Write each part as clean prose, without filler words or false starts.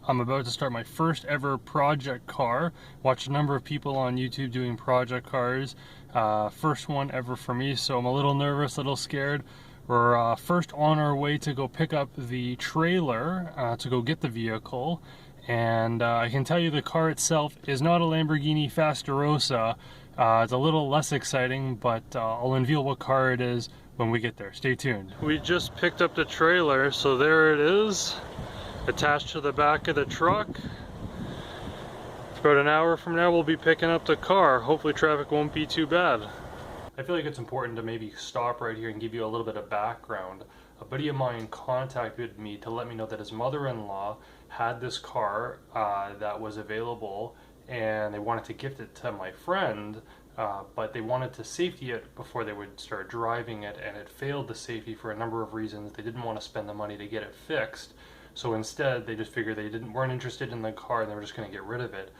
I'm about to start my first ever project car. Watched a number of people on YouTube doing project cars. First one ever for me, so I'm a little nervous, a little scared. We're first on our way to go pick up the trailer to go get the vehicle. And I can tell you the car itself is not a Lamborghini Fastarossa. It's a little less exciting, but I'll unveil what car it is when we get there. Stay tuned. We just picked up the trailer, so there it is, attached to the back of the truck. About an hour from now we'll be picking up the car. Hopefully traffic won't be too bad. I feel like it's important to maybe stop right here and give you a little bit of background. A buddy of mine contacted me to let me know that his mother-in-law had this car that was available, and they wanted to gift it to my friend, but they wanted to safety it before they would start driving it, and it failed the safety for a number of reasons. They didn't want to spend the money to get it fixed, so instead they just figured they weren't interested in the car and they were just going to get rid of it.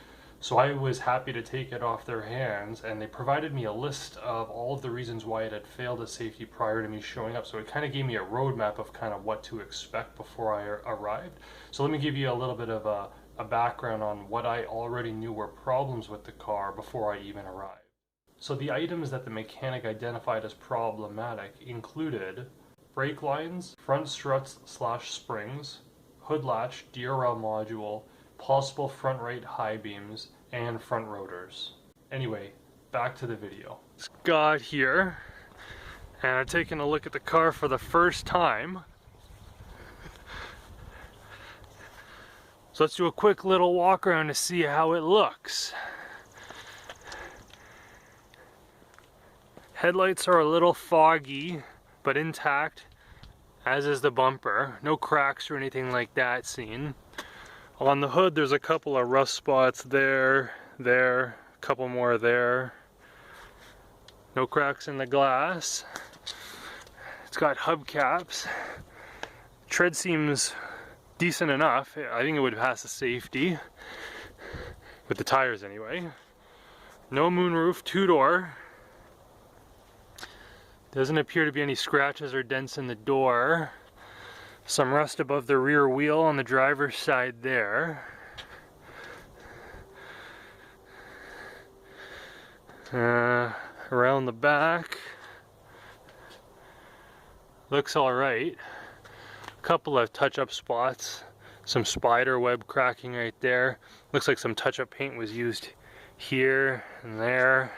So I was happy to take it off their hands, and they provided me a list of all of the reasons why it had failed the safety prior to me showing up. So it kind of gave me a roadmap of kind of what to expect before I arrived. So let me give you a little bit of a background on what I already knew were problems with the car before I even arrived. So the items that the mechanic identified as problematic included brake lines, front struts / springs, hood latch, DRL module, possible front right high beams, and front rotors. Anyway, back to the video. Got here, and I've taken a look at the car for the first time. So let's do a quick little walk around to see how it looks. Headlights are a little foggy, but intact, as is the bumper. No cracks or anything like that seen. On the hood there's a couple of rust spots there, a couple more there. No cracks in the glass. It's got hubcaps. Tread seems decent enough. I think it would pass the safety, with the tires anyway. No moonroof, two-door. Doesn't appear to be any scratches or dents in the door. Some rust above the rear wheel on the driver's side there. Around the back, looks alright. A couple of touch-up spots, some spider web cracking right there. Looks like some touch-up paint was used here and there.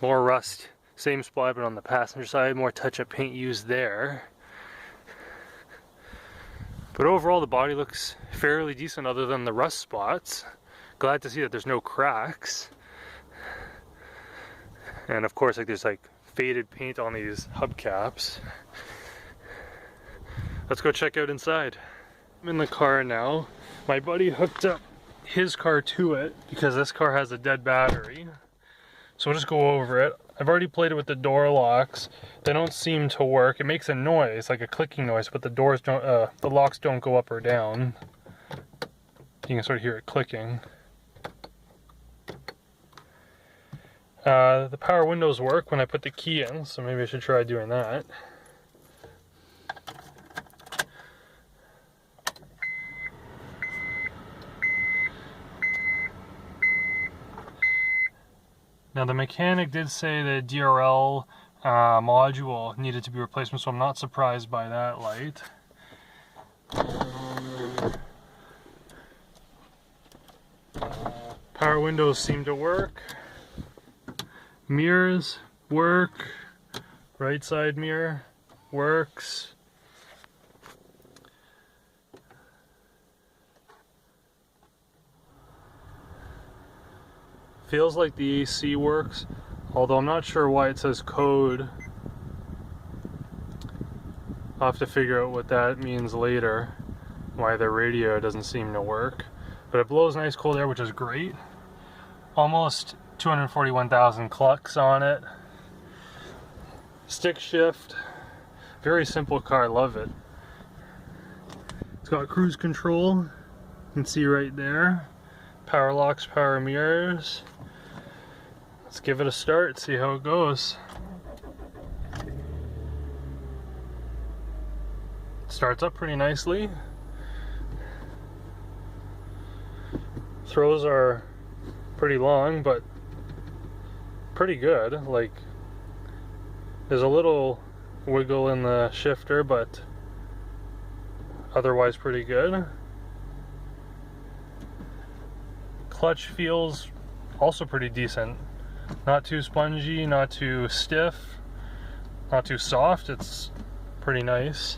More rust, same spot but on the passenger side, more touch-up paint used there. But overall the body looks fairly decent other than the rust spots. Glad to see that there's no cracks. And of course, like, there's like faded paint on these hubcaps. Let's go check out inside. I'm in the car now. My buddy hooked up his car to it because this car has a dead battery. So we'll just go over it. I've already played it with the door locks. They don't seem to work. It makes a noise, like a clicking noise, but the doors don't, the locks don't go up or down. You can sort of hear it clicking. The power windows work when I put the key in, so maybe I should try doing that. Now the mechanic did say the DRL module needed to be replaced, so I'm not surprised by that light. Power windows seem to work. Mirrors work. Right side mirror works. Feels like the AC works, although I'm not sure why it says code. I'll have to figure out what that means later, why the radio doesn't seem to work. But it blows nice cold air, which is great. Almost 241,000 clucks on it. Stick shift. Very simple car, love it. It's got cruise control, you can see right there. Power locks, power mirrors. Let's give it a start, see how it goes. Starts up pretty nicely. throws are pretty long, but pretty good. Like, there's a little wiggle in the shifter, but otherwise pretty good. Clutch feels also pretty decent. Not too spongy, not too stiff, not too soft. It's pretty nice.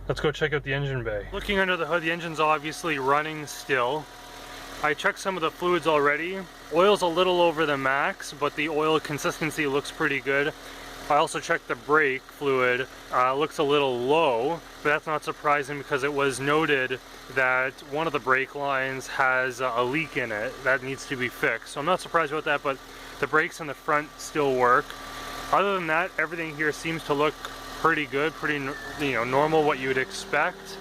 Let's go check out the engine bay. Looking under the hood, the engine's obviously running still. I checked some of the fluids already. Oil's a little over the max, but the oil consistency looks pretty good. I also checked the brake fluid. Looks a little low, but that's not surprising because it was noted that one of the brake lines has a leak in it that needs to be fixed. So I'm not surprised about that, but the brakes in the front still work. Other than that, everything here seems to look pretty good, pretty, you know, normal, what you would expect.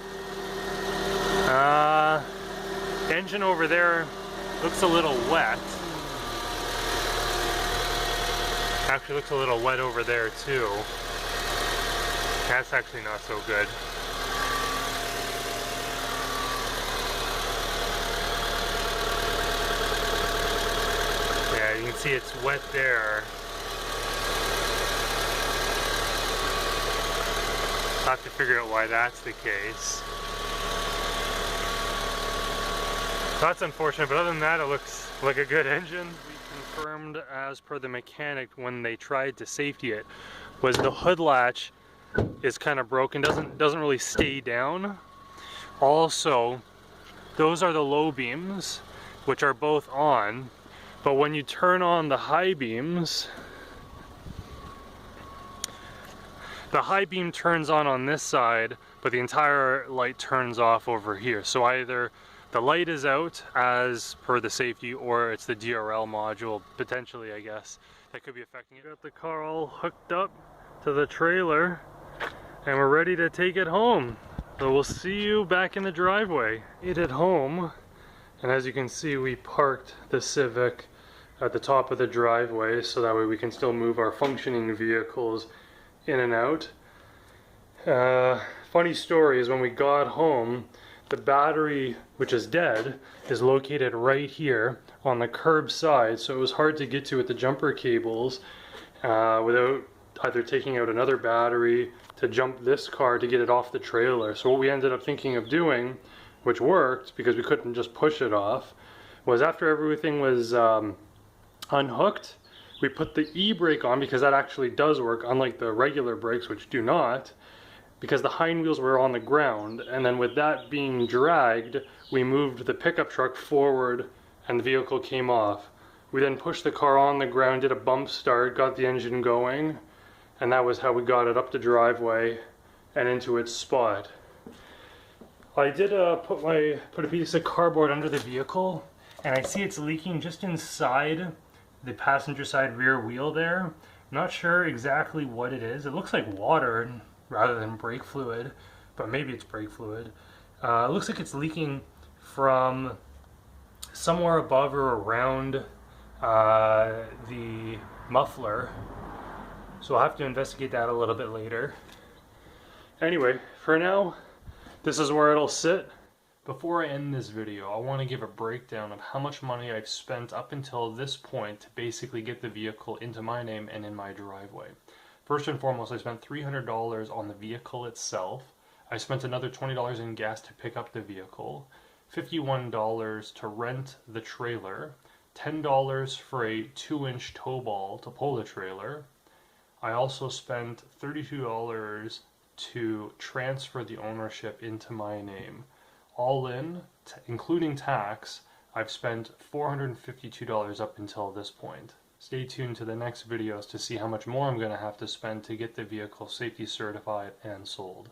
Engine over there looks a little wet. Actually looks a little wet over there too. That's actually not so good. Yeah, you can see it's wet there. I'll have to figure out why that's the case. That's unfortunate, but other than that, it looks like a good engine. We confirmed, as per the mechanic when they tried to safety it, was the hood latch is kind of broken, doesn't really stay down. Also, those are the low beams, which are both on, but when you turn on the high beams, the high beam turns on this side, but the entire light turns off over here. So either the light is out as per the safety, or it's the DRL module, potentially, I guess, that could be affecting it. Got the car all hooked up to the trailer, and we're ready to take it home. So we'll see you back in the driveway. Made it home, and as you can see, we parked the Civic at the top of the driveway, so that way we can still move our functioning vehicles in and out. Funny story is when we got home, the battery, which is dead, is located right here on the curb side, so it was hard to get to with the jumper cables without either taking out another battery to jump this car to get it off the trailer. So what we ended up thinking of doing, which worked because we couldn't just push it off, was after everything was unhooked, we put the e-brake on, because that actually does work, unlike the regular brakes, which do not, because the hind wheels were on the ground. And then with that being dragged, we moved the pickup truck forward and the vehicle came off. We then pushed the car on the ground, did a bump start, got the engine going, and that was how we got it up the driveway and into its spot. I did put a piece of cardboard under the vehicle, and I see it's leaking just inside the passenger side rear wheel there. I'm not sure exactly what it is. It looks like water rather than brake fluid, but maybe it's brake fluid. It looks like it's leaking from somewhere above or around the muffler. So I'll have to investigate that a little bit later. Anyway, for now, this is where it'll sit. Before I end this video, I want to give a breakdown of how much money I've spent up until this point to basically get the vehicle into my name and in my driveway. First and foremost, I spent $300 on the vehicle itself. I spent another $20 in gas to pick up the vehicle, $51 to rent the trailer, $10 for a 2-inch tow ball to pull the trailer. I also spent $32 to transfer the ownership into my name. All in, including tax, I've spent $452 up until this point. Stay tuned to the next videos to see how much more I'm going to have to spend to get the vehicle safety certified and sold.